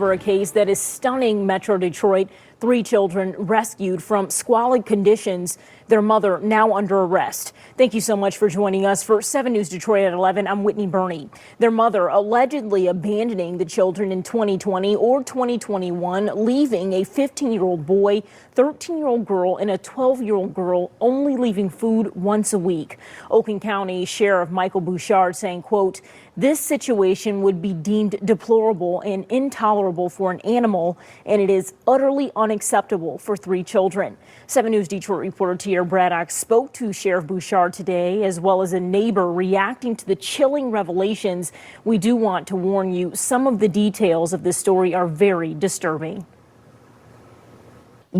For a case that is stunning Metro Detroit. 3 children rescued from squalid conditions. Their mother now under arrest. Thank you so much for joining us for 7 News Detroit at 11. I'm Whitney Burney. Their mother allegedly abandoning the children in 2020 or 2021, leaving a 15-year-old boy, 13-year-old girl, and a 12-year-old girl, only leaving food once a week. Oakland County Sheriff Michael Bouchard saying, quote, "This situation would be deemed deplorable and intolerable for an animal, and it is utterly unacceptable for 3 children." 7 News Detroit reporter Tierra Braddock spoke to Sheriff Bouchard today, as well as a neighbor reacting to the chilling revelations. We do want to warn you, some of the details of this story are very disturbing.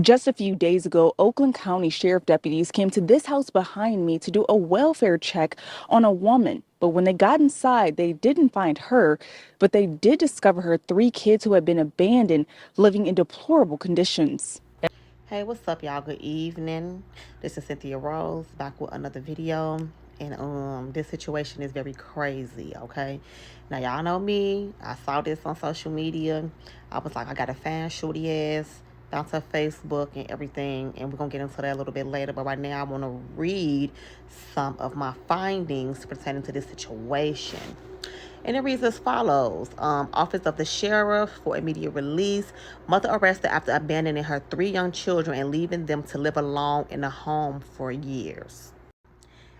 Just a few days ago, Oakland County Sheriff deputies came to this house behind me to do a welfare check on a woman. But when they got inside, they didn't find her, but they did discover her 3 kids who had been abandoned, living in deplorable conditions. Hey, what's up, y'all? Good evening. This is Cynthia Rose back with another video. And this situation is very crazy, okay? Now, y'all know me. I saw this on social media. I was like, I got a fan shorty ass. Bounce her Facebook and everything, and we're gonna get into that a little bit later. But right now I want to read some of my findings pertaining to this situation, and it reads as follows. Office of the Sheriff for immediate release. Mother arrested after abandoning her 3 young children and leaving them to live alone in a home for years.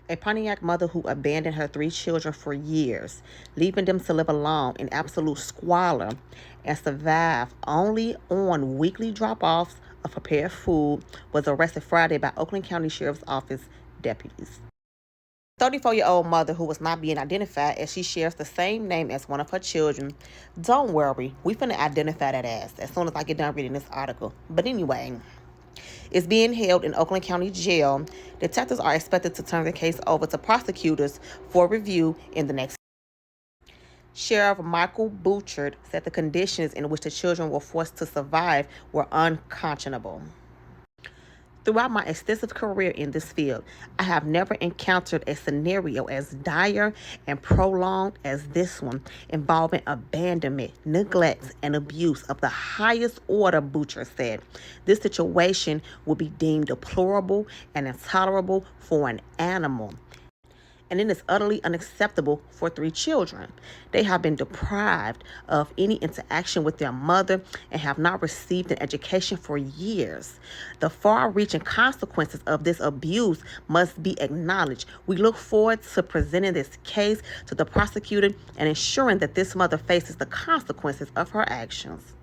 A Pontiac mother who abandoned her 3 children for years, leaving them to live alone in absolute squalor and survive only on weekly drop-offs of prepared food, was arrested Friday by Oakland County Sheriff's Office deputies. 34-year-old mother who was not being identified, as she shares the same name as one of her children. Don't worry, we finna identify that ass as soon as I get done reading this article. But anyway, is being held in Oakland County Jail. Detectives are expected to turn the case over to prosecutors for review in the next. Sheriff Michael Bouchard said the conditions in which the children were forced to survive were unconscionable. Throughout my extensive career in this field, I have never encountered a scenario as dire and prolonged as this one, involving abandonment, neglect, and abuse of the highest order, Bouchard said. This situation would be deemed deplorable and intolerable for an animal, and it is utterly unacceptable for 3 children. They have been deprived of any interaction with their mother and have not received an education for years. The far-reaching consequences of this abuse must be acknowledged. We look forward to presenting this case to the prosecutor and ensuring that this mother faces the consequences of her actions.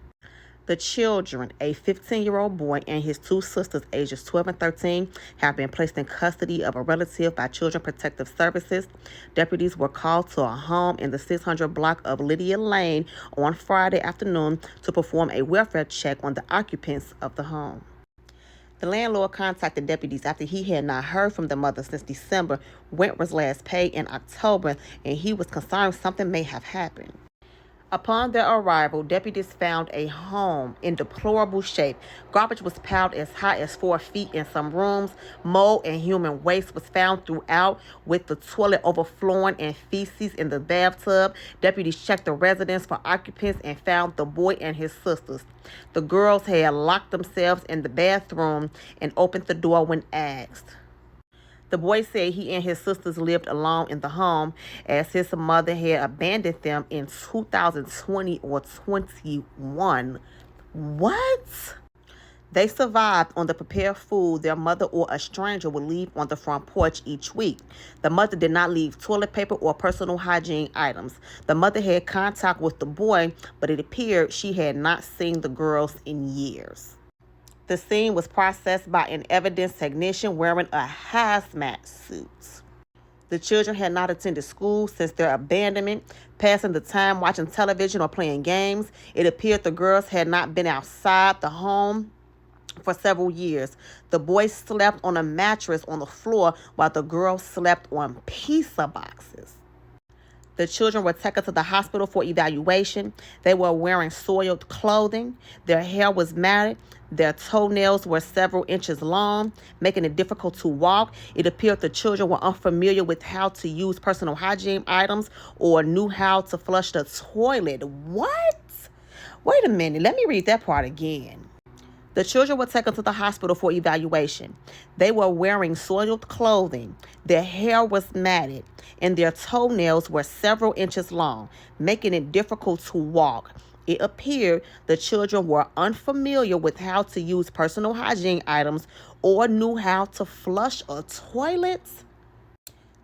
The children, a 15-year-old boy and his 2 sisters, ages 12 and 13, have been placed in custody of a relative by Children Protective Services. Deputies were called to a home in the 600 block of Lydia Lane on Friday afternoon to perform a welfare check on the occupants of the home. The landlord contacted deputies after he had not heard from the mother since December. Rent was last paid in October, and he was concerned something may have happened. Upon their arrival, deputies found a home in deplorable shape. Garbage was piled as high as 4 feet in some rooms. Mold and human waste was found throughout, with the toilet overflowing and feces in the bathtub. Deputies checked the residence for occupants and found the boy and his sisters. The girls had locked themselves in the bathroom and opened the door when asked. The boy said he and his sisters lived alone in the home, as his mother had abandoned them in 2020 or 21. What? They survived on the prepared food their mother or a stranger would leave on the front porch each week. The mother did not leave toilet paper or personal hygiene items. The mother had contact with the boy, but it appeared she had not seen the girls in years. The scene was processed by an evidence technician wearing a hazmat suit. The children had not attended school since their abandonment, passing the time watching television or playing games. It appeared the girls had not been outside the home for several years. The boy slept on a mattress on the floor while the girls slept on pizza boxes. The children were taken to the hospital for evaluation. They were wearing soiled clothing. Their hair was matted. Their toenails were several inches long, making it difficult to walk. It appeared the children were unfamiliar with how to use personal hygiene items or knew how to flush the toilet. What? Wait a minute. Let me read that part again. The children were taken to the hospital for evaluation. They were wearing soiled clothing. Their hair was matted, and their toenails were several inches long, making it difficult to walk. It appeared the children were unfamiliar with how to use personal hygiene items or knew how to flush a toilet.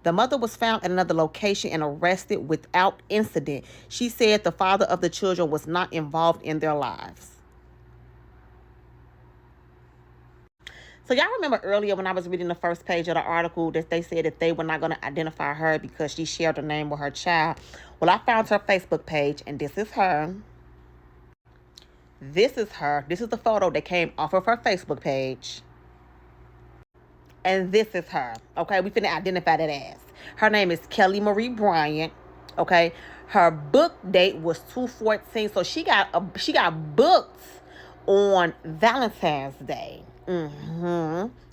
The mother was found at another location and arrested without incident. She said the father of the children was not involved in their lives. So y'all remember earlier when I was reading the first page of the article that they said that they were not going to identify her because she shared her name with her child? Well, I found her Facebook page, and this is her. This is her. This is the photo that came off of her Facebook page. And this is her. Okay, we finna identify that as. Her name is Kelly Marie Bryant. Okay, her book date was 2/14, so she got booked on Valentine's Day.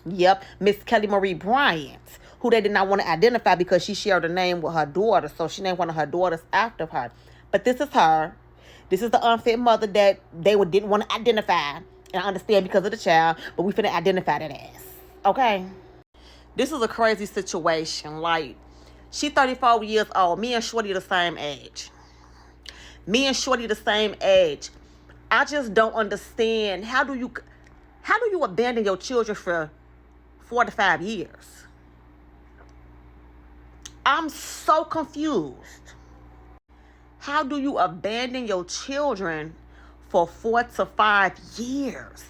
Yep, Miss Kelly Marie Bryant, who they did not want to identify because she shared a name with her daughter, so she named one of her daughters after her. But this is her. This is the unfit mother that they didn't want to identify. And I understand because of the child, but we finna identify that as. Okay? This is a crazy situation. Like, she 34 years old. Me and Shorty the same age. I just don't understand. How do you abandon your children for 4 to 5 years? I'm so confused. How do you abandon your children for 4 to 5 years?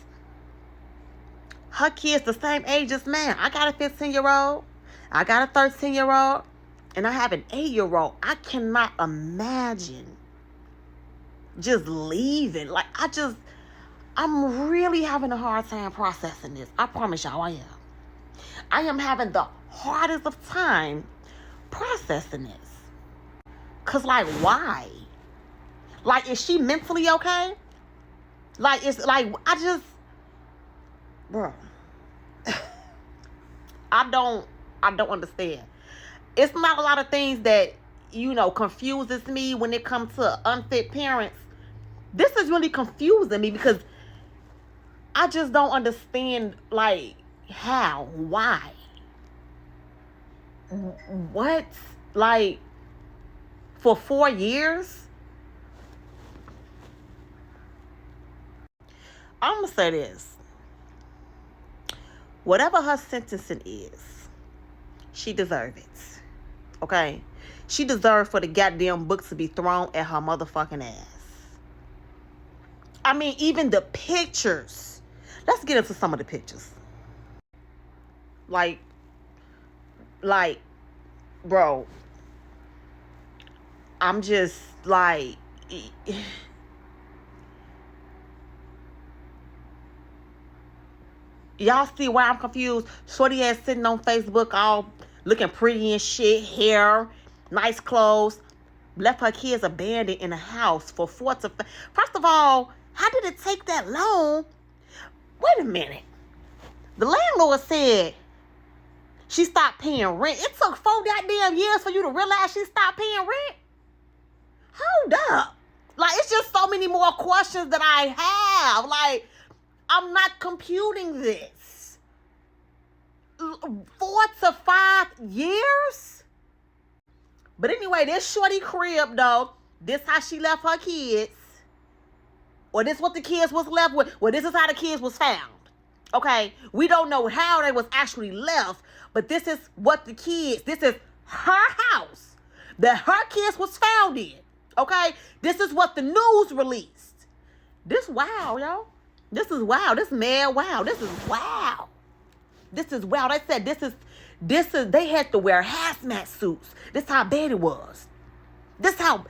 Her kids the same age as mine. I got a 15-year-old. I got a 13-year-old. And I have an 8-year-old. I cannot imagine just leaving. Like, I'm really having a hard time processing this. I promise y'all I am. I am having the hardest of time processing this. Because, like, why? Like, is she mentally okay? Like, it's like, bro. I don't understand. It's not a lot of things that, confuses me when it comes to unfit parents. This is really confusing me because I just don't understand, like, how, why, what, like, for 4 years? I'm going to say this. Whatever her sentencing is, she deserves it. Okay? She deserves for the goddamn book to be thrown at her motherfucking ass. I mean, even the pictures. Let's get into some of the pictures. Like, bro, I'm just like, y'all see why I'm confused? Shorty ass sitting on Facebook all looking pretty and shit, hair, nice clothes, left her kids abandoned in a house for 4 to 5. First of all, how did it take that long? Wait a minute. The landlord said she stopped paying rent. It took 4 goddamn years for you to realize she stopped paying rent? Hold up. Like, it's just so many more questions that I have. Like, I'm not computing this. 4 to 5 years? But anyway, this shorty crib, though, this how she left her kids. Or this what the kids was left with. Well, this is how the kids was found. Okay? We don't know how they was actually left, but this is what this is her house that her kids was found in. Okay? This is what the news released. This wow, yo. This is wow. This mad wow. This is wow. This is wow. They said this is, they had to wear hazmat suits. This how bad it was. This how,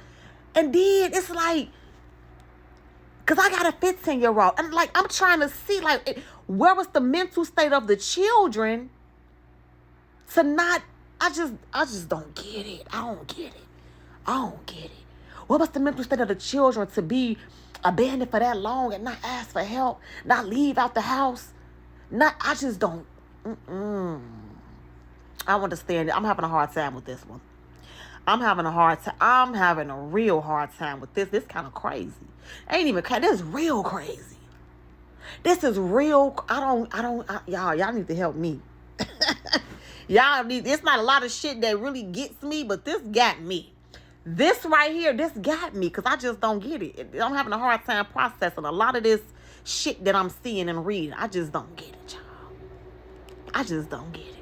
and then it's like, because I got a 15-year-old. And like, I'm trying to see, like, where was the mental state of the children to not, I just don't get it. I don't get it. What was the mental state of the children to be abandoned for that long and not ask for help, not leave out the house? I just don't, I don't understand it. I'm having a hard time with this one. I'm having a hard time. I'm having a real hard time with this. This kind of crazy. Ain't even this is real crazy. This is real. Y'all need to help me. Y'all need, it's not a lot of shit that really gets me, but this got me. This right here, this got me, because I just don't get it. I'm having a hard time processing a lot of this shit that I'm seeing and reading. I just don't get it, y'all. I just don't get it.